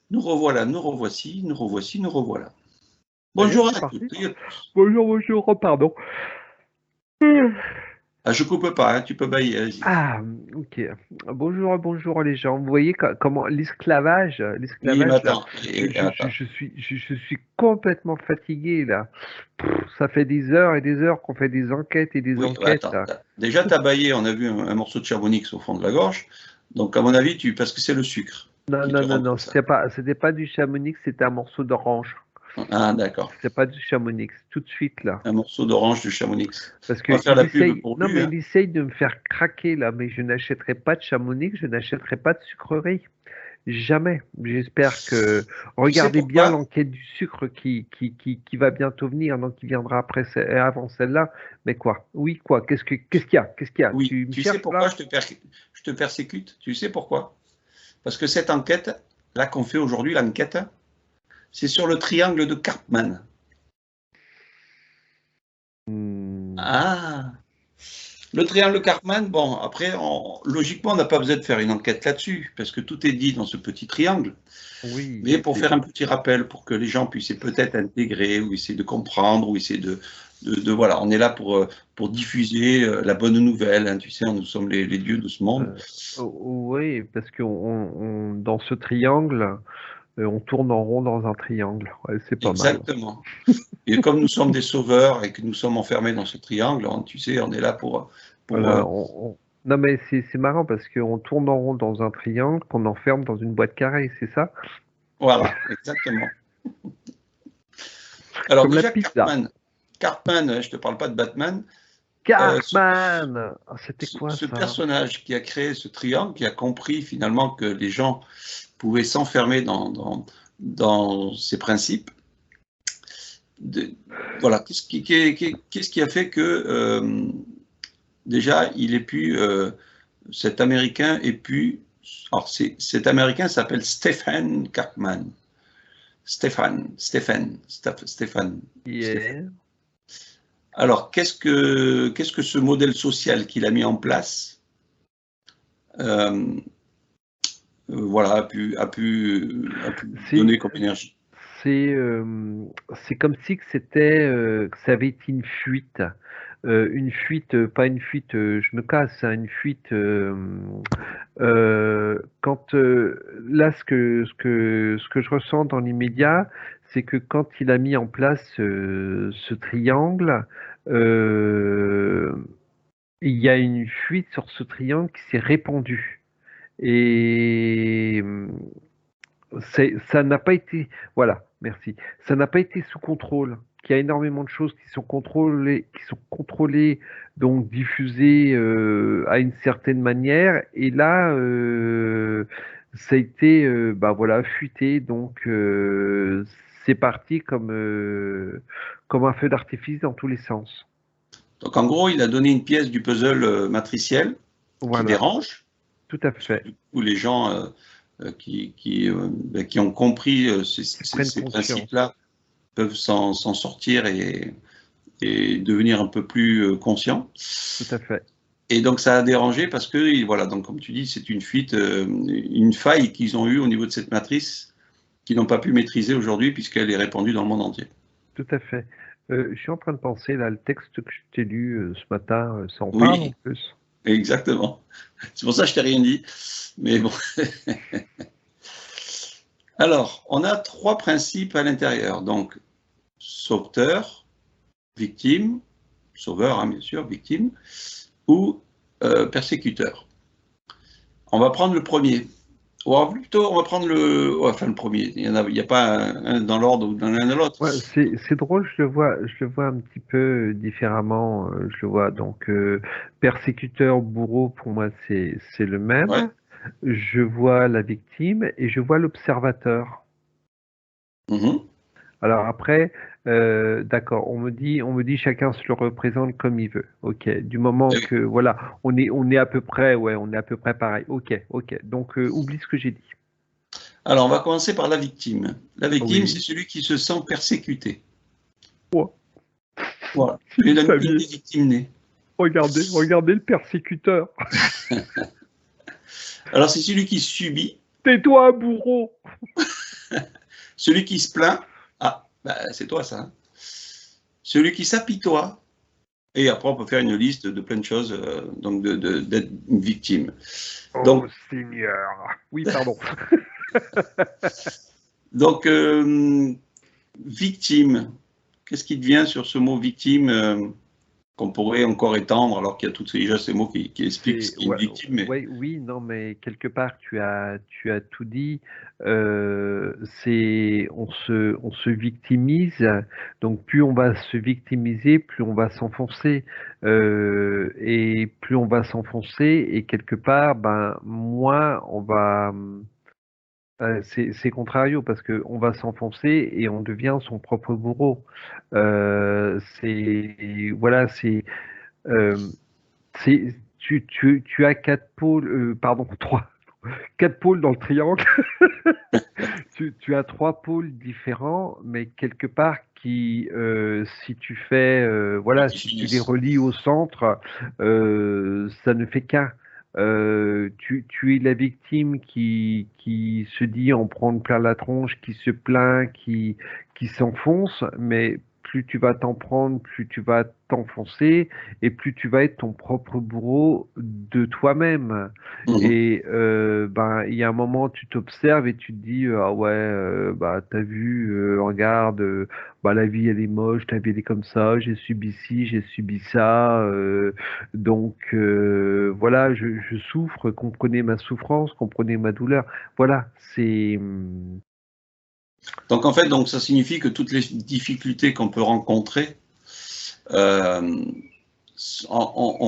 Nous revoilà, nous revoici, nous revoici, nous revoilà. Ça y est, Bonjour c'est à toutes parti. et à tous. Bonjour, pardon. Ah, je coupe pas, hein, tu peux bailler, vas-y. Ah, ok. Bonjour les gens. Vous voyez comment Oui, mais l'esclavage là, attends, attends. je suis complètement fatigué là. Ça fait des heures et des heures qu'on fait des enquêtes et des Oui, enquêtes attends. là. Déjà, tu as baillé, on a vu un morceau de chamonix au fond de la gorge. Donc, à mon avis, parce que c'est le sucre qui te rend comme ça. C'était pas du chamonix, c'était un morceau d'orange. Ah, d'accord. C'était pas du chamonix, tout de suite là. Un morceau d'orange de chamonix. Parce On va faire qu'il la pub essaye, pour non lui, mais hein. il essaye de me faire craquer là, mais je n'achèterai pas de chamonix, je n'achèterai pas de sucrerie. Jamais. J'espère que. Tu sais Regardez bien pourquoi? l'enquête du sucre qui va bientôt venir, donc qui viendra avant celle-là. Mais quoi? Oui, quoi? Qu'est-ce qu'il y a? Qu'est-ce qu'il y a? Oui, Tu me tu sais cherches pourquoi là? je te persécute? Tu sais pourquoi? Parce que cette enquête, là qu'on fait aujourd'hui, l'enquête, c'est sur le triangle de Karpman. Hmm. Ah, le triangle Karpman, bon, après, logiquement, on n'a pas besoin de faire une enquête là-dessus, parce que tout est dit dans ce petit triangle. Oui, Mais pour faire un petit rappel, pour que les gens puissent peut-être intégrer, ou essayer de comprendre, ou essayer voilà, on est là pour diffuser la bonne nouvelle, hein, tu sais, nous sommes les dieux de ce monde. euh, oui, parce que dans ce triangle, on tourne en rond dans un triangle. Ouais, c'est pas mal. Exactement. Et comme nous sommes des sauveurs et que nous sommes enfermés dans ce triangle, hein, tu sais, on est là pour Voilà, non mais c'est marrant parce qu'on tourne en rond dans un triangle qu'on enferme dans une boîte carrée, c'est ça? voilà, exactement. Alors Comme la déjà, pizza. Cartman, je te parle pas de Batman. Euh, ce, Cartman! Ah, c'était quoi ce ça? personnage qui a créé ce triangle, qui a compris finalement que les gens pouvaient s'enfermer dans ces principes, de, voilà, qu'est-ce qui a fait que déjà il ait pu, cet Américain ait pu, alors cet Américain s'appelle Stephen Cartman. Stephen. Yeah. Alors, qu'est-ce que ce modèle social qu'il a mis en place euh, voilà, a pu C'est donner comme énergie. c'est c'est comme si que ça avait été une fuite, pas une fuite, je me casse, hein, une fuite. Quand là, ce que je ressens dans l'immédiat, c'est que quand il a mis en place ce triangle, euh, il y a une fuite sur ce triangle qui s'est répandue. Et ça n'a pas été, voilà, merci, ça n'a pas été sous contrôle. Il y a énormément de choses qui sont contrôlées, donc diffusées à une certaine manière. Et là, ça a été, bah voilà, fuité. Donc c'est parti comme un feu d'artifice dans tous les sens. Donc, en gros, il a donné une pièce du puzzle matriciel qui Voilà, dérange, tout à parce que fait. du coup, les gens qui ont compris Qui prennent ces conscience. principes-là peuvent s'en sortir et devenir un peu plus conscients. Tout à fait. Et donc, ça a dérangé parce que, voilà, donc comme tu dis, c'est une fuite, une faille qu'ils ont eue au niveau de cette matrice qu'ils n'ont pas pu maîtriser aujourd'hui puisqu'elle est répandue dans le monde entier. Tout à fait. Je suis en train de penser, là, le texte que je t'ai lu ce matin, ça en parle en Oui, plus. exactement. C'est pour ça que je t'ai rien dit. Mais bon. Alors, on a trois principes à l'intérieur. Donc, sauveteur, victime, sauveur, hein, bien sûr, victime, ou persécuteur. On va prendre le premier. Ou alors plutôt, on va prendre enfin, le premier. Il y a pas un dans l'ordre ou dans l'un de l'autre. Ouais, c'est drôle, je le vois un petit peu différemment. Je le vois donc persécuteur, bourreau, pour moi, c'est le Ouais. même. Je vois la victime et je vois l'observateur. Mhm. Alors après, d'accord, on me dit chacun se le représente comme il veut. Ok, du moment Et que voilà, on est à peu près, ouais, on est à peu près pareil. Ok, ok. Donc oublie ce que j'ai dit. alors, on va commencer par la victime. La victime, c'est Oui. celui qui se sent persécuté. Oh, Voilà. si Tu es vous une saviez. des victimes nées. Regardez le persécuteur. Alors, c'est celui qui subit. Tais-toi, bourreau. Celui qui se plaint, ah, bah, c'est toi ça. Hein. Celui qui s'apitoie, et après on peut faire une liste de plein de choses, donc d'être une victime. Oh Donc, Seigneur. Oui, pardon. donc victime, qu'est-ce qui te vient sur ce mot victime qu'on pourrait encore étendre, alors qu'il y a déjà ces mots qui expliquent ce qu'est une victime. Mais... oui, non, mais quelque part, tu as tout dit. On se victimise. Donc, plus on va se victimiser, plus on va s'enfoncer. Et plus on va s'enfoncer, et quelque part, ben, moins on va. C'est contrario parce qu'on va s'enfoncer et on devient son propre bourreau. Voilà, euh, tu as quatre pôles, pardon, quatre pôles dans le triangle. Tu as trois pôles différents, mais quelque part si tu fais, voilà, si tu les relis au centre, ça ne fait qu'un. Tu es la victime qui se dit en prendre plein la tronche, qui se plaint, qui s'enfonce, mais plus tu vas t'en prendre, plus tu vas t'enfoncer, et plus tu vas être ton propre bourreau de toi-même. Et ben, il y a un moment, tu t'observes et tu te dis, ah ouais, bah t'as vu, regarde, bah la vie elle est moche, ta vie elle est comme ça, j'ai subi ci, j'ai subi ça, donc voilà, je souffre, comprenez ma souffrance, comprenez ma douleur. Voilà, c'est. Donc en fait, donc ça signifie que toutes les difficultés qu'on peut rencontrer, on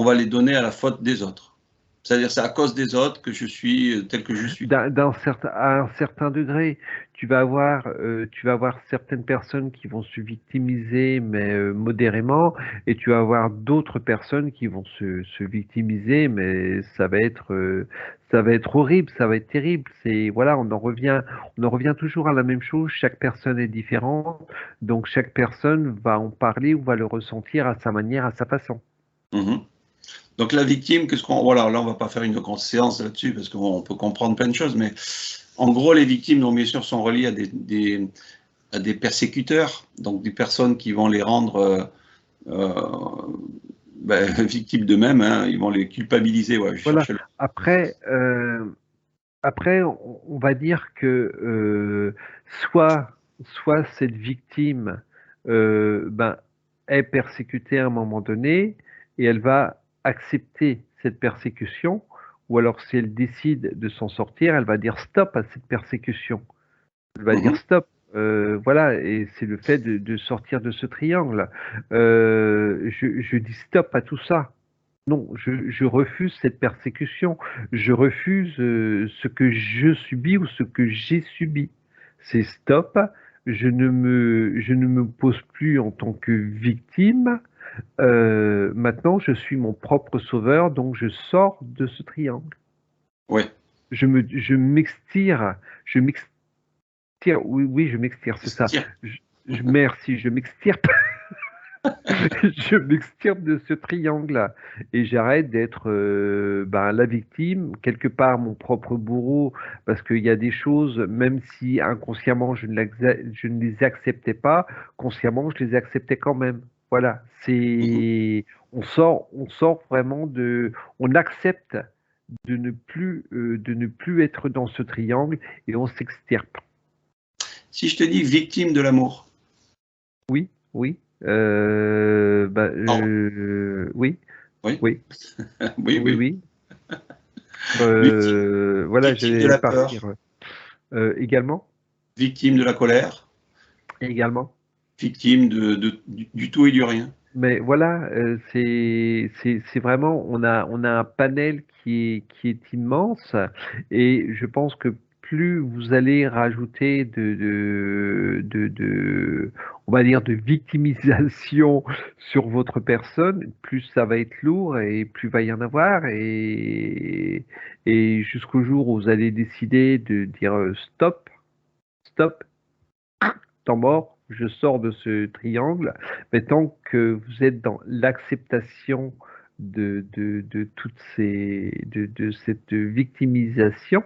va les donner à la faute des autres. C'est-à-dire c'est à cause des autres que je suis tel que je suis. À un certain degré, tu vas avoir certaines personnes qui vont se victimiser, mais modérément, et tu vas avoir d'autres personnes qui vont se victimiser, mais ça va être horrible, ça va être terrible. Voilà, on en revient toujours à la même chose. Chaque personne est différente, donc chaque personne va en parler ou va le ressentir à sa manière, à sa façon. Mmh. Donc la victime, voilà, là on va pas faire une grande séance là-dessus parce qu'on peut comprendre plein de choses, mais en gros les victimes, donc bien sûr, sont reliées à des persécuteurs, donc des personnes qui vont les rendre victimes d'eux-mêmes, hein, ils vont les culpabiliser. Ouais, je Voilà. cherchais Après, on va dire que soit cette victime ben, est persécutée à un moment donné et elle va accepter cette persécution, ou alors si elle décide de s'en sortir, elle va dire stop à cette persécution. Elle va dire stop. Voilà, et c'est le fait de sortir de ce triangle. Je dis stop à tout ça. Non, je refuse cette persécution. Je refuse ce que je subis ou ce que j'ai subi. C'est stop. Je ne me pose plus en tant que victime. Maintenant, je suis mon propre sauveur, donc je sors de ce triangle. Oui. Je m'extire. Je m'extire. Oui, oui, je m'extire, c'est ça. Merci, je m'extirpe. Je m'extirpe de ce triangle et j'arrête d'être ben, la victime, quelque part mon propre bourreau, parce qu'il y a des choses, même si inconsciemment je ne les acceptais pas, consciemment je les acceptais quand même. Voilà, on sort vraiment on accepte de ne plus être dans ce triangle et on s'extirpe. Si je te dis victime de l'amour. Oui, oui, bah, oui. Oui. Oui, Oui, oui, oui. oui. Victime, Voilà, victime de j'allais la peur, partir. Également, victime de la colère, également. victime du tout et du rien. Mais voilà, c'est vraiment, on a un panel qui est immense et je pense que plus vous allez rajouter on va dire, de victimisation sur votre personne, plus ça va être lourd et plus va y en avoir et jusqu'au jour où vous allez décider de dire stop, stop, temps mort, je sors de ce triangle, mais tant que vous êtes dans l'acceptation de toutes de cette victimisation,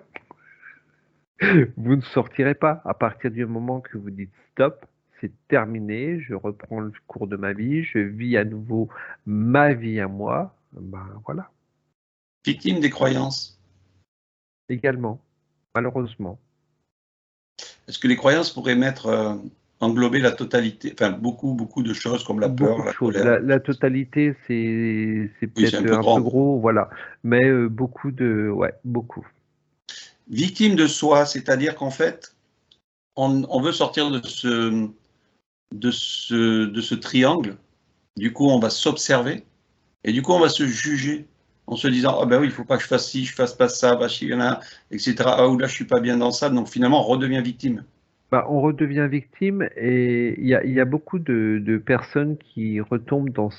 Vous ne sortirez pas. À partir du moment que vous dites stop, c'est terminé, je reprends le cours de ma vie, je vis à nouveau ma vie à moi. Ben voilà, Victime des croyances. également, malheureusement. Est-ce que les croyances pourraient englober la totalité, enfin beaucoup de choses comme la Beaucoup peur, de la choses. colère? La totalité, c'est Oui, c'est un peut-être peu un peu grand. gros, voilà. Mais beaucoup de, ouais, beaucoup. Victime de soi, c'est-à-dire qu'en fait, on veut sortir de ce triangle. Du coup, on va s'observer et du coup, on va se juger en se disant, ah ben oui, il faut pas que je fasse ci, je fasse pas ça, bah, il y en a, etc. Ah, ou là, je suis pas bien dans ça. Donc finalement, on redevient victime. Bah, on redevient victime et il y a beaucoup de personnes qui retombent dans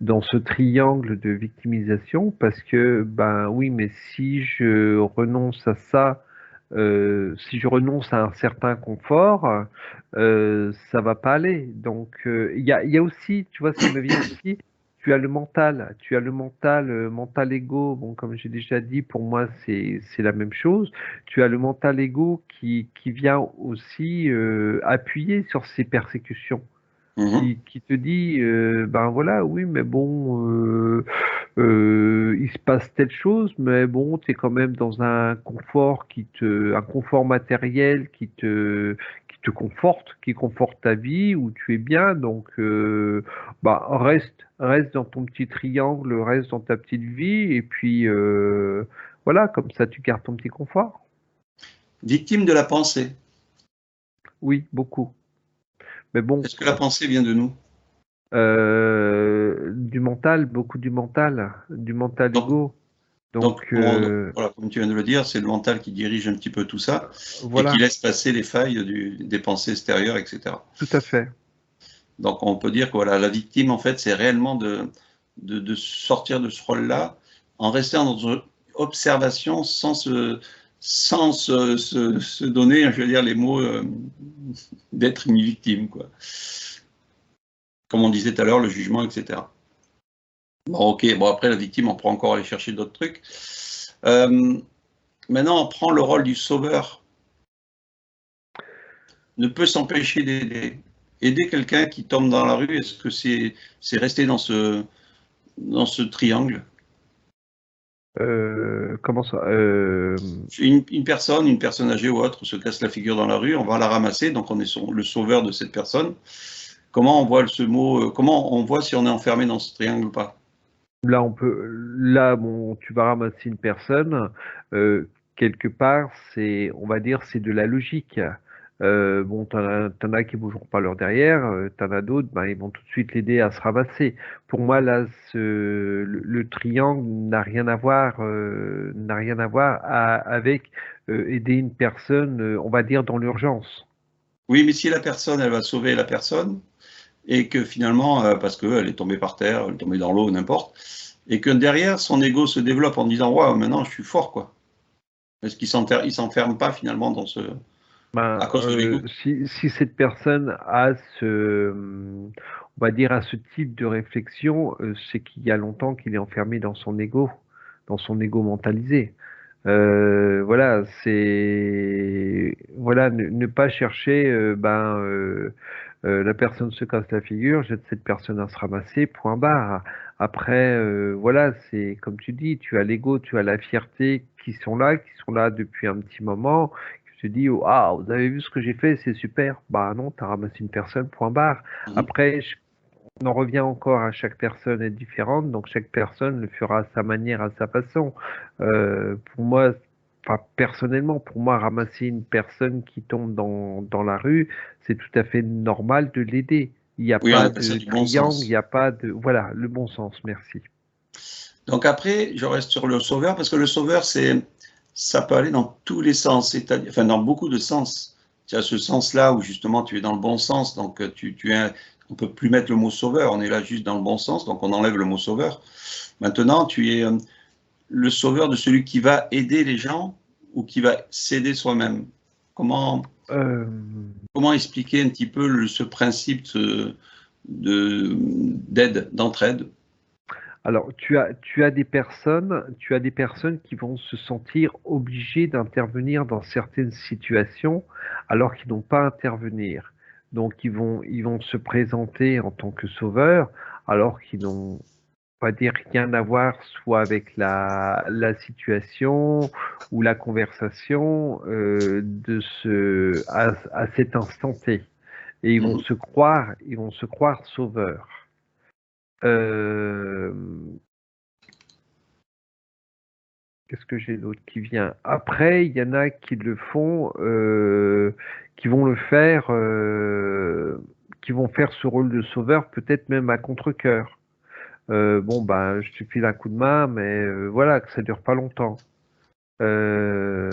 dans ce triangle de victimisation parce que, ben oui, mais si je renonce à ça, si je renonce à un certain confort, ça va pas aller. Donc, il y a aussi, tu vois, ce qui me vient aussi, tu as le mental, mental ego. Bon, comme j'ai déjà dit, pour moi, c'est la même chose. Tu as le mental ego qui vient aussi appuyer sur ces persécutions, Mhm. qui te dit, ben voilà, oui, mais bon, il se passe telle chose, mais bon, tu es quand même dans un confort un confort matériel qui te conforte, qui conforte ta vie, où tu es bien, donc, bah, reste dans ton petit triangle, reste dans ta petite vie, et puis, voilà, comme ça, tu gardes ton petit confort. Victime de la pensée. Oui, beaucoup. Mais bon, Est-ce que la pensée vient de nous? du mental, beaucoup du mental Donc, ego. Donc, voilà, comme tu viens de le dire, c'est le mental qui dirige un petit peu tout ça et qui voilà, laisse passer les failles des pensées extérieures, etc. tout à fait. Donc on peut dire que voilà, la victime, en fait, c'est réellement de sortir de ce rôle-là en restant dans une observation sans se donner, je veux dire, les mots d'être une victime, quoi. Comme on disait tout à l'heure, le jugement, etc. Bon, ok, bon, après, la victime, on pourra encore aller chercher d'autres trucs. Euh, Maintenant, on prend le rôle du sauveur. Ne peut s'empêcher d'aider. Aider quelqu'un qui tombe dans la rue, est-ce que c'est rester dans ce triangle? Comment ça? Une personne âgée ou autre se casse la figure dans la rue, on va la ramasser, donc on est le sauveur de cette personne. Comment on voit ce mot, comment on voit si on est enfermé dans ce triangle ou pas? Là, bon, tu vas ramasser une personne, quelque part, on va dire, c'est de la logique. Bon, t'en as qui bougeront pas leur derrière, t'en as d'autres, ben, ils vont tout de suite l'aider à se ramasser. Pour moi, là, le triangle n'a rien à voir avec aider une personne, on va dire, dans l'urgence. Oui, mais si la personne, elle va sauver la personne, et que finalement, parce qu'elle est tombée par terre, elle est tombée dans l'eau, n'importe, et que derrière, son ego se développe en disant, waouh, maintenant je suis fort, quoi. Est-ce qu'il s'enferme pas finalement Ben, à cause de l'ego? si cette personne a on va dire, à ce type de réflexion, c'est qu'il y a longtemps qu'il est enfermé dans son ego mentalisé. Voilà, voilà, ne pas chercher, la personne se casse la figure, jette cette personne à se ramasser, point barre. Après, voilà, c'est comme tu dis, tu as l'ego, tu as la fierté qui sont là depuis un petit moment. Tu te dis, oh, ah, vous avez vu ce que j'ai fait, c'est super. Bah non, tu as ramassé une personne, point barre. Mhm. Après, on en revient encore à chaque personne est différente, donc chaque personne le fera à sa manière, à sa façon. Pour moi, enfin personnellement, pour moi, ramasser une personne qui tombe dans la rue, c'est tout à fait normal de l'aider. Il n'y a Oui, on pas appelle ça de du bon triangle, il n'y sens. a pas de... Voilà, le bon sens, merci. Donc après, je reste sur le sauveur parce que le sauveur, ça peut aller dans tous les sens, c'est-à-dire, enfin dans beaucoup de sens. Tu as ce sens-là où justement tu es dans le bon sens, donc on peut plus mettre le mot sauveur, on est là juste dans le bon sens, donc on enlève le mot sauveur. Maintenant, tu es le sauveur de celui qui va aider les gens ou qui va s'aider soi-même. Comment, Euh, comment expliquer un petit peu ce principe d'aide, d'entraide? Alors, tu as des personnes qui vont se sentir obligées d'intervenir dans certaines situations alors qu'ils n'ont pas à intervenir. Donc, ils vont se présenter en tant que sauveurs alors qu'ils n'ont pas dire rien à voir soit avec la situation ou la conversation à cet instant T. Et Mhm. ils vont se croire sauveurs. Euh, Qu'est-ce que j'ai d'autre qui vient? Après, il y en a qui le font, qui vont le faire, qui vont faire ce rôle de sauveur, peut-être même à contre-cœur. Bon, bah, je te file un coup de main, mais voilà, que ça dure pas longtemps. Euh,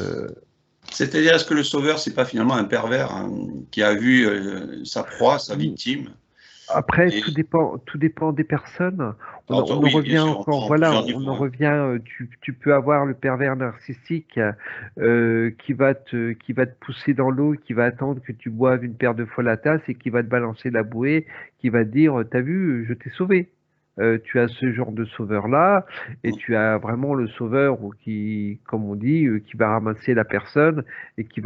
C'est-à-dire, est-ce que le sauveur, c'est pas finalement un pervers hein, qui a vu sa proie, sa victime Après, et tout dépend des personnes. On en oui, bien revient sûr, on encore, prend voilà, plusieurs on niveaux. en Hein. revient. Tu peux avoir le pervers narcissique qui va te pousser dans l'eau, qui va attendre que tu boives une paire de fois la tasse et qui va te balancer la bouée, qui va te dire, t'as vu, je t'ai sauvé. Tu as ce genre de sauveur-là, et tu as vraiment le sauveur ou qui, comme on dit, qui va ramasser la personne et qui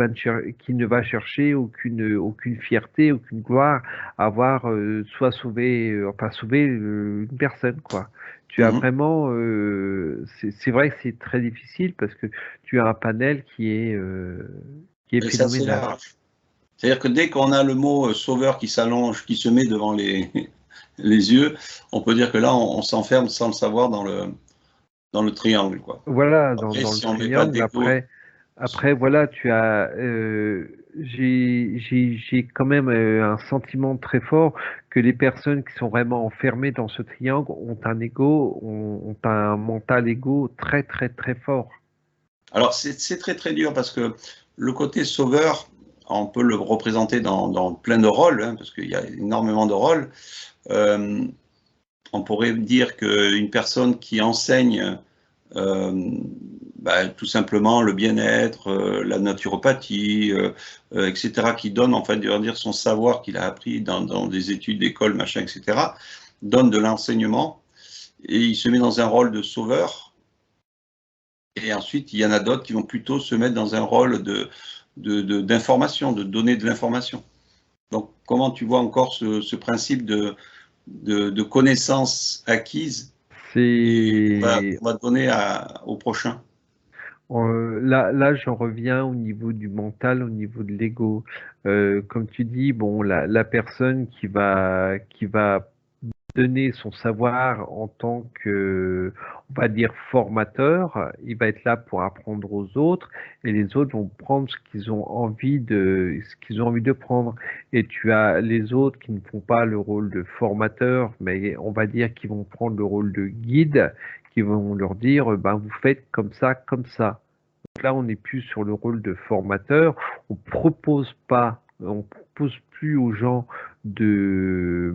ne va chercher aucune fierté, aucune gloire avoir soit sauvé, enfin sauvé une personne, quoi. Tu as Mhm. vraiment, c'est vrai que c'est très difficile parce que tu as un panel qui est Et c'est assez phénoménal. large. C'est-à-dire que dès qu'on a le mot sauveur qui s'allonge, qui se met devant les yeux, on peut dire que là, on s'enferme sans le savoir dans le triangle, quoi. Voilà, Après, dans le si on ne met pas triangle. d'ego, Après, voilà, tu as, j'ai quand même un sentiment très fort que les personnes qui sont vraiment enfermées dans ce triangle ont un ego, ont un mental ego très très très fort. alors c'est très très dur parce que le côté sauveur, on peut le représenter dans plein de rôles, hein, parce qu'il y a énormément de rôles. Euh, on pourrait dire qu'une personne qui enseigne euh, tout simplement le bien-être, la naturopathie, etc., qui donne en fait, dire son savoir qu'il a appris dans des études d'école, machin, etc., donne de l'enseignement et il se met dans un rôle de sauveur. Et ensuite, il y en a d'autres qui vont plutôt se mettre dans un rôle d'information, de donner de l'information. Donc, comment tu vois encore ce principe de connaissances acquises et C'est on va donner au prochain. là, j'en reviens au niveau du mental, au niveau de l'ego. Comme tu dis, bon, la personne qui va donner son savoir en tant que, on va dire, formateur, il va être là pour apprendre aux autres, et les autres vont prendre ce qu'ils ont envie de prendre. Et tu as les autres qui ne font pas le rôle de formateur, mais on va dire qu'ils vont prendre le rôle de guide, qui vont leur dire, ben, vous faites comme ça, comme ça. Donc là, on n'est plus sur le rôle de formateur. On propose plus aux gens de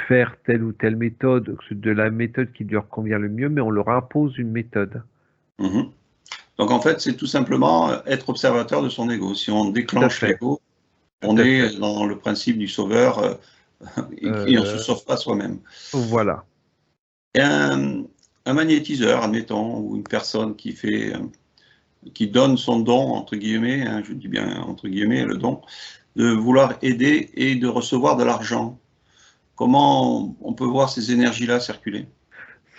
faire telle ou telle méthode, de la méthode qui leur convient le mieux, mais on leur impose une méthode. Mhm. Donc en fait, c'est tout simplement être observateur de son ego. Si on Tout à déclenche fait, l'ego, tout on à fait. est dans le principe du sauveur et on ne se Euh, sauve pas soi-même. voilà. Et un magnétiseur, admettons, ou une personne qui donne son don, entre guillemets, hein, je dis bien entre guillemets, le don, de vouloir aider et de recevoir de l'argent. Comment on peut voir ces énergies-là circuler?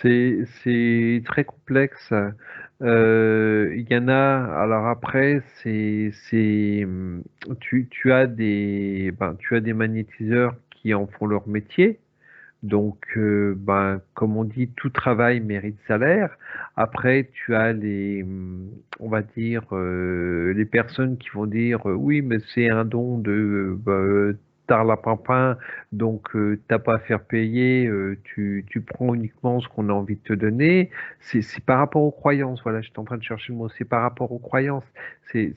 C'est très complexe. Il y en a. Alors après, tu as des magnétiseurs qui en font leur métier. Donc, comme on dit, tout travail mérite salaire. Après, tu as on va dire, les personnes qui vont dire, oui, mais c'est un don de tarlapimpin, donc t'as pas à faire payer, tu prends uniquement ce qu'on a envie de te donner. C'est par rapport aux croyances. Voilà, j'étais en train de chercher le mot. C'est par rapport aux croyances. C'est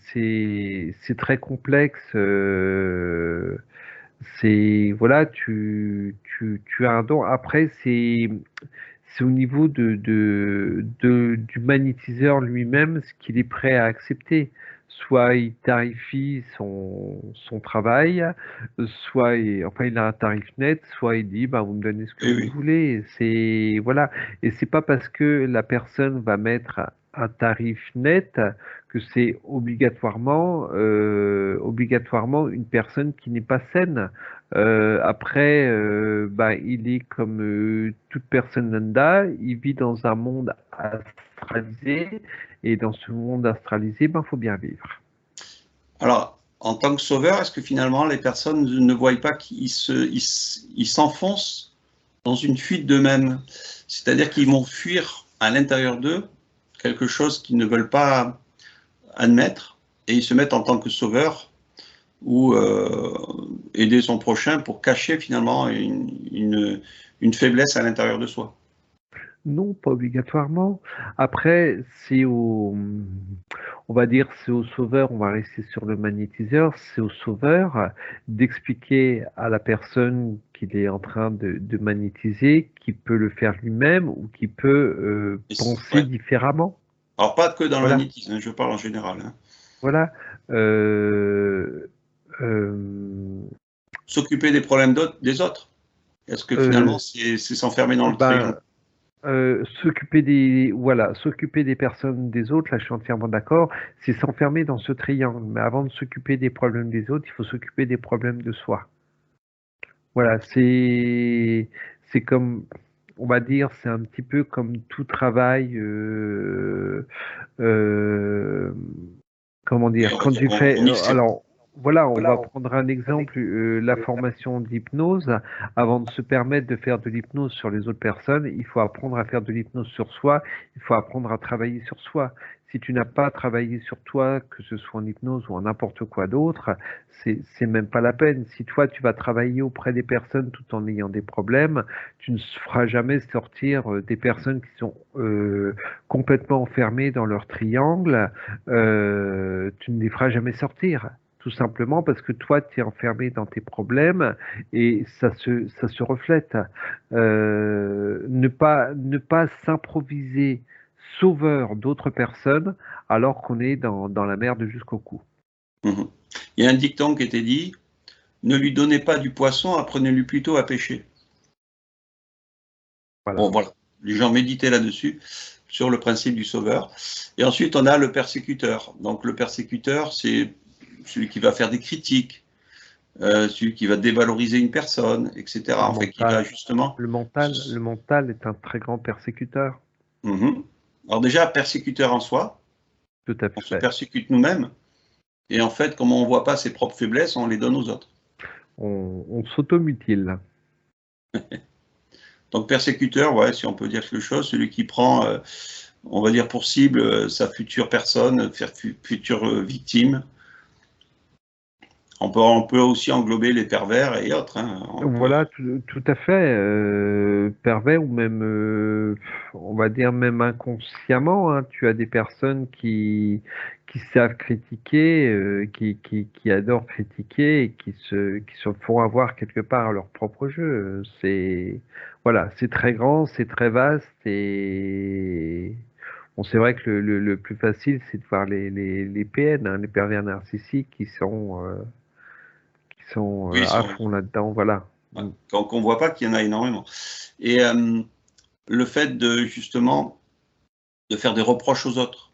très complexe. C'est voilà, tu as un don. Après, c'est au niveau du magnétiseur lui-même ce qu'il est prêt à accepter. soit il tarifie son travail, soit enfin il a un tarif net, soit il dit bah, vous me donnez ce que Oui, vous oui. voulez. C'est voilà, et c'est pas parce que la personne va mettre un tarif net que c'est obligatoirement une personne qui n'est pas saine. Après, bah, il est comme toute personne lambda, il vit dans un monde astralisé, et dans ce monde astralisé, ben, faut bien vivre. Alors, en tant que sauveur, est-ce que finalement les personnes ne voient pas qu'ils ils s'enfoncent dans une fuite d'eux-mêmes? C'est-à-dire qu'ils vont fuir à l'intérieur d'eux quelque chose qu'ils ne veulent pas admettre et ils se mettent en tant que sauveur ou aider son prochain pour cacher finalement une faiblesse à l'intérieur de soi. Non, pas obligatoirement. Après, on va dire, c'est au sauveur, on va rester sur le magnétiseur, c'est au sauveur d'expliquer à la personne qu'il est en train de magnétiser, qu'il peut le faire lui-même ou qu'il peut penser Ouais. différemment. Alors, pas que dans le Voilà, magnétisme, hein, je parle en général. Hein. voilà. Euh, euh, S'occuper des problèmes des autres. Est-ce que finalement, euh, c'est s'enfermer dans le triangle? ben, s'occuper des personnes des autres, là je suis entièrement d'accord, c'est s'enfermer dans ce triangle. Mais avant de s'occuper des problèmes des autres, il faut s'occuper des problèmes de soi. Voilà, c'est comme, on va dire, c'est un petit peu comme tout travail. Euh, Comment Oui, dire, quand tu fais, on y fait. alors voilà, on va prendre un exemple, la formation d'hypnose. Avant de se permettre de faire de l'hypnose sur les autres personnes, il faut apprendre à faire de l'hypnose sur soi, il faut apprendre à travailler sur soi. Si tu n'as pas travaillé sur toi, que ce soit en hypnose ou en n'importe quoi d'autre, c'est même pas la peine. Si toi tu vas travailler auprès des personnes tout en ayant des problèmes, tu ne feras jamais sortir des personnes qui sont complètement enfermées dans leur triangle, tu ne les feras jamais sortir. Tout simplement parce que toi, tu es enfermé dans tes problèmes et ça se reflète. Ne pas s'improviser sauveur d'autres personnes alors qu'on est dans la merde jusqu'au cou. Mhm. Il y a un dicton qui était dit, ne lui donnez pas du poisson, apprenez-lui plutôt à pêcher. Voilà. Bon, voilà. Les gens méditaient là-dessus, sur le principe du sauveur. Et ensuite, on a le persécuteur. Donc, le persécuteur, c'est celui qui va faire des critiques, celui qui va dévaloriser une personne, etc. Le En fait, qui va mental, justement. le mental est un très grand persécuteur. Mhm. Alors déjà, persécuteur en soi, Tout à on se fait. persécute nous-mêmes. Et en fait, comme on ne voit pas ses propres faiblesses, on les donne aux autres. On s'automutile. Donc persécuteur, ouais, si on peut dire quelque chose, celui qui prend, on va dire pour cible, sa future personne, future victime. On peut aussi englober les pervers et autres. Hein. Voilà, tout à fait. Pervers ou même, on va dire même inconsciemment, hein, tu as des personnes qui savent critiquer, qui adorent critiquer et qui se font avoir quelque part à leur propre jeu. Voilà, c'est très grand, c'est très vaste et bon, c'est vrai que le plus facile, c'est de voir les PN, hein, les pervers narcissiques qui sont Oui, à fond là-dedans. Voilà. Mm. qu'on ne voit pas qu'il y en a énormément. Et le fait de justement de faire des reproches aux autres,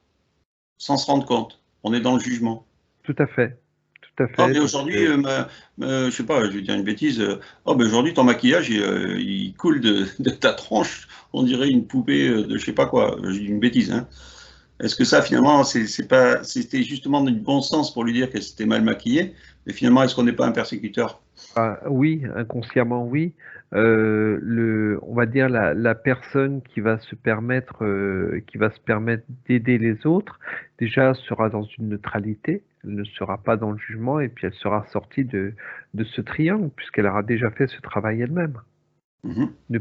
sans se rendre compte, on est dans le jugement. Tout à fait, tout à Oh, fait. mais Donc, aujourd'hui, je sais pas, je vais dire une bêtise. Oh, mais aujourd'hui, ton maquillage, il coule de ta tronche. On dirait une poupée de je sais pas quoi. Je dis une bêtise, hein. Est-ce que ça, finalement, c'est pas, c'était justement du bon sens pour lui dire qu'elle s'était mal maquillée, mais finalement, est-ce qu'on n'est pas un persécuteur? oui, inconsciemment, oui. On va dire la personne qui va se permettre d'aider les autres, déjà sera dans une neutralité. Elle ne sera pas dans le jugement et puis elle sera sortie de ce triangle puisqu'elle aura déjà fait ce travail elle-même. Mhm. Ne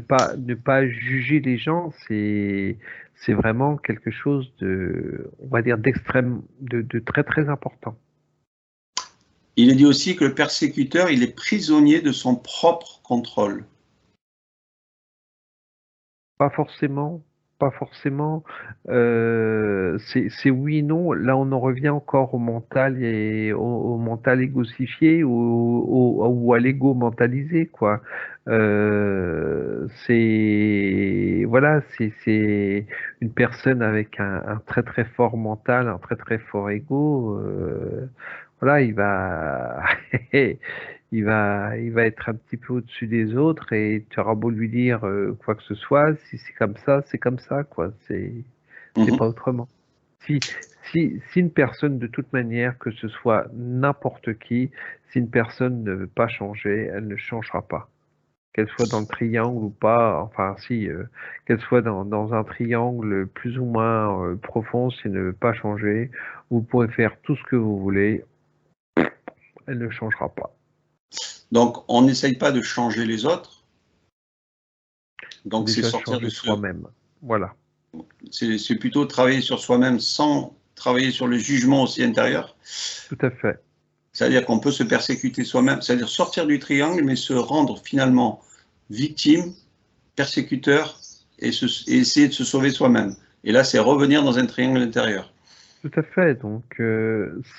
pas juger les gens, c'est vraiment quelque chose on va dire d'extrême, de très très important. Il est dit aussi que le persécuteur, il est prisonnier de son propre contrôle. Pas forcément. pas forcément. C'est oui et non. Là, on en revient encore au mental et au mental égosifié ou à l'ego mentalisé, quoi. C'est voilà, c'est une personne avec un très très fort mental, un très très fort ego. Voilà, il va il va être un petit peu au-dessus des autres et tu auras beau lui dire quoi que ce soit, si c'est comme ça, quoi. C'est Mhm. pas autrement. Si, si une personne, de toute manière, que ce soit n'importe qui, si une personne ne veut pas changer, elle ne changera pas. Qu'elle soit dans le triangle ou pas, enfin si, qu'elle soit dans un triangle plus ou moins profond, si elle ne veut pas changer, vous pourrez faire tout ce que vous voulez, elle ne changera pas. Donc, on n'essaye pas de changer les autres. Faut Donc, c'est déjà sortir de changer ce. soi-même. Voilà. C'est plutôt travailler sur soi-même sans travailler sur le jugement aussi intérieur. Tout à fait. C'est-à-dire qu'on peut se persécuter soi-même, c'est-à-dire sortir du triangle, mais se rendre finalement victime, persécuteur, et essayer de se sauver soi-même. Et là, c'est revenir dans un triangle intérieur. Tout à fait. Donc,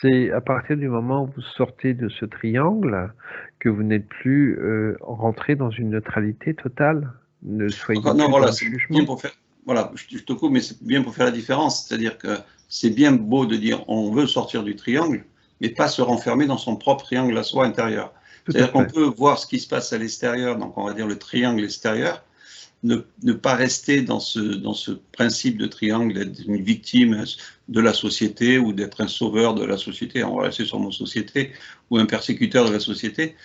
c'est à partir du moment où vous sortez de ce triangle que vous n'êtes plus rentré dans une neutralité totale. Ne soyez Donc, non, plus dans voilà, le c'est bien jugement. pour faire. Voilà, je te coupe, mais c'est bien pour faire la différence. C'est-à-dire que c'est bien beau de dire on veut sortir du triangle, mais pas se renfermer dans son propre triangle à soi intérieur. Tout à C'est-à-dire qu'on fait. peut voir ce qui se passe à l'extérieur, donc on va dire le triangle extérieur, ne pas rester dans ce principe de triangle, d'être une victime de la société ou d'être un sauveur de la société, on va rester sur nos sociétés, ou un persécuteur de la société,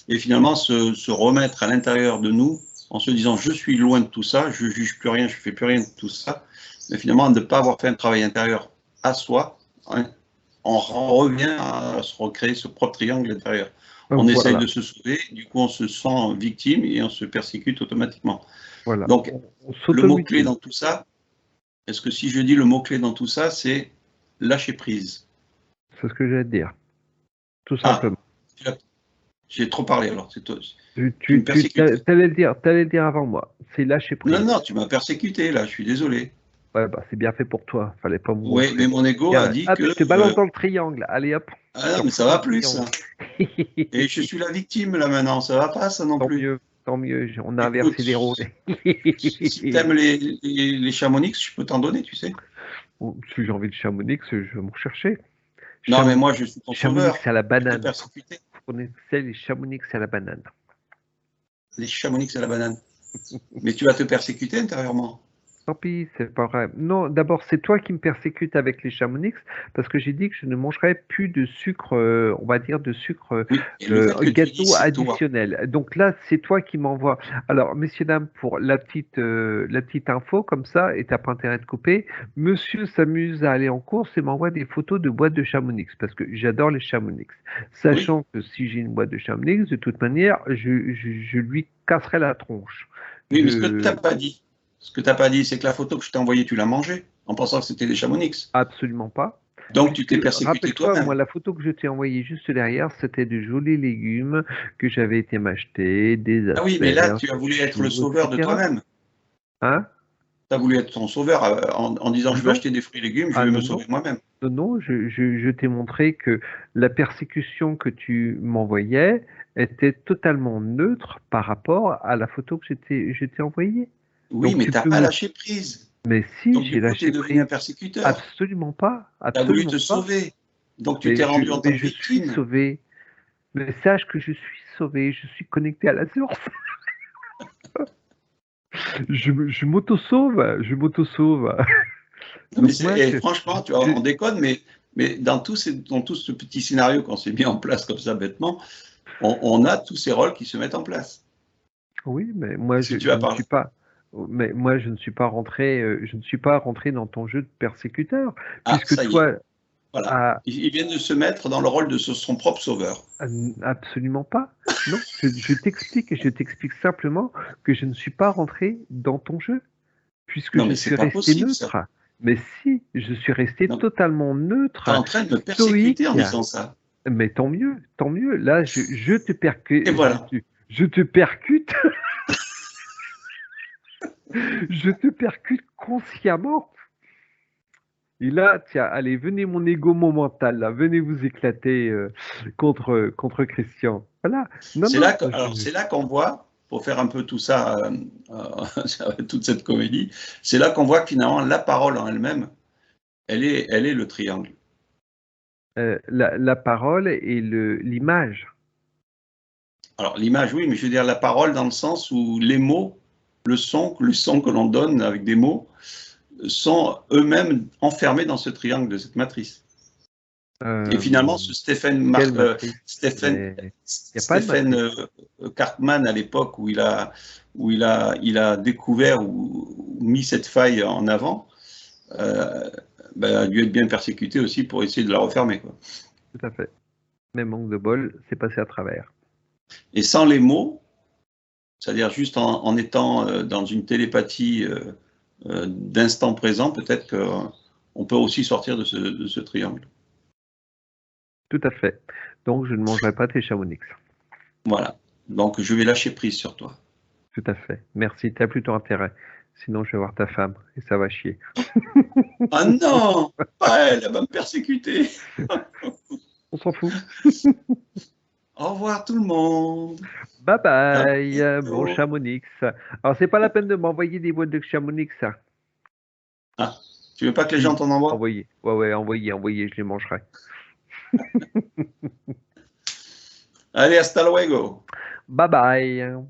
et finalement se remettre à l'intérieur de nous en se disant je suis loin de tout ça, je juge plus rien, je fais plus rien de tout ça, mais finalement de ne pas avoir fait un travail intérieur à soi, hein, on revient à se recréer ce propre triangle intérieur. On essaye de Voilà. se sauver, du coup on se sent victime et on se persécute automatiquement. Voilà. Donc, On le mot-clé s'automutile. dans tout ça, est-ce que si je dis le mot-clé dans tout ça, c'est lâcher prise? C'est ce que j'allais te dire. Tout Ah, simplement. j'ai trop parlé alors, c'est toi. Tu, Tu me tu, tu persécutes. t'allais le dire avant moi. C'est lâcher Non, prise. non, tu m'as persécuté là, je suis désolé. Ouais, bah, c'est bien fait pour toi. Fallait pas me Oui, mais montrer. mon ego a Tiens, dit hop, que. je te balance dans le triangle. Allez, hop. Ah Je non, te mais ça refous dans va le plus ça. triangle. Et je suis la victime là maintenant, ça va pas ça non Tant plus. mieux, tant mieux. On a Écoute, inversé les rôles. si t'aimes les chamonix, je peux t'en donner, tu sais. Bon, si j'ai envie de Chamonix, je vais m'en chercher. Non, mais Chamonix, moi je suis ton Chamonix sauveur. à la Je vais te banane. persécuter. Vous connaissez les Chamonix à la banane. Les chamonix à la banane. Mais tu vas te persécuter intérieurement. Tant pis, c'est pas vrai. Non, d'abord, c'est toi qui me persécutes avec les Chamonix parce que j'ai dit que je ne mangerai plus de sucre, on va dire de sucre Oui, et le fait que tu dis gâteau c'est toi. additionnel. Donc là, c'est toi qui m'envoies. Alors, messieurs, dames, pour la petite info, comme ça, et t'as pas intérêt de couper, monsieur s'amuse à aller en course et m'envoie des photos de boîtes de Chamonix parce que j'adore les Chamonix. Oui, Sachant que si j'ai une boîte de Chamonix, de toute manière, je lui casserai la tronche. oui, mais ce que tu n'as Je, pas dit, ce que tu n'as pas dit, c'est que la photo que je t'ai envoyée, tu l'as mangée en pensant que c'était des chamonix. Absolument pas. Donc tu Puisque, t'es persécuté rappelle-toi, toi-même. moi, la photo que je t'ai envoyée juste derrière, c'était de jolis légumes que j'avais été m'acheter, des Ah oui, mais là, asperges, tu as des voulu être le choux, sauveur de etc. toi-même. Hein? Tu as voulu être ton sauveur en disant je vais Non? acheter des fruits et légumes, je Ah vais me non, sauver non. moi-même. Non, non, je t'ai montré que la persécution que tu m'envoyais était totalement neutre par rapport à la photo que je t'ai envoyée. Oui, Donc mais tu tu n'as peux pas me... lâché prise. Mais si, Donc j'ai du coup, tu es lâché devenu un prise. persécuteur. Absolument pas, Tu as voulu absolument te pas. sauver. Donc tu t'es rendu en tant Mais que je suis victime. sauvé. Mais sache que je suis sauvé, je suis connecté à la source. Je m'auto-sauve, je m'auto-sauve. Non, mais Donc moi, et franchement, tu vois, je- on déconne, mais dans tout ce petit scénario qu'on s'est mis en place comme ça bêtement, on a tous ces rôles qui se mettent en place. oui, mais moi, Si tu je as ne parlé. suis pas, mais moi, je ne suis pas rentré dans ton jeu de persécuteur, Ah, puisque ça y est, toi, voilà. ah, Il vient de se mettre dans le rôle de son propre sauveur. absolument pas. Non, je t'explique simplement que je ne suis pas rentré dans ton jeu, puisque Non, je mais c'est suis pas resté possible, ça. neutre. Mais si, je suis resté Non, totalement tu es neutre, en train de me persécuter en stoïque. disant ça. Mais tant mieux, tant mieux. Là, je te Et percute, voilà. je te percute, je te percute consciemment. Et là, tiens, allez, venez mon ego mental, là, venez vous éclater contre Christian. Voilà. Non, C'est non. là qu'on voit, pour faire un peu tout ça, toute cette comédie, c'est là qu'on voit que finalement la parole en elle-même, elle est le triangle. La parole et l'image. Alors l'image, oui, mais je veux dire la parole dans le sens où les mots, le son que l'on donne avec des mots, sont eux-mêmes enfermés dans ce triangle de cette matrice. Et finalement, ce Stephen Cartman, à l'époque où il a découvert ou mis cette faille en avant, a dû être bien persécuté aussi pour essayer de la refermer, quoi. Tout à fait. Mais manque de bol, c'est passé à travers. Et sans les mots, c'est-à-dire juste en étant dans une télépathie d'instant présent, peut-être qu'on peut aussi sortir de ce triangle. Tout à fait. Donc, je ne mangerai pas tes Chamonix. Voilà. Donc, je vais lâcher prise sur toi. Tout à fait. Merci. Tu as plutôt intérêt. Sinon, je vais voir ta femme et ça va chier. Ah non, pas elle va me persécuter. On s'en fout. Au revoir tout le monde. Bye bye, bon Chamonix. Alors, c'est pas la peine de m'envoyer des boîtes de Chamonix, ça. Ah, tu veux pas que les gens t'en envoient? Envoyez. Ouais, envoyez, je les mangerai. Allez, hasta luego. Bye bye.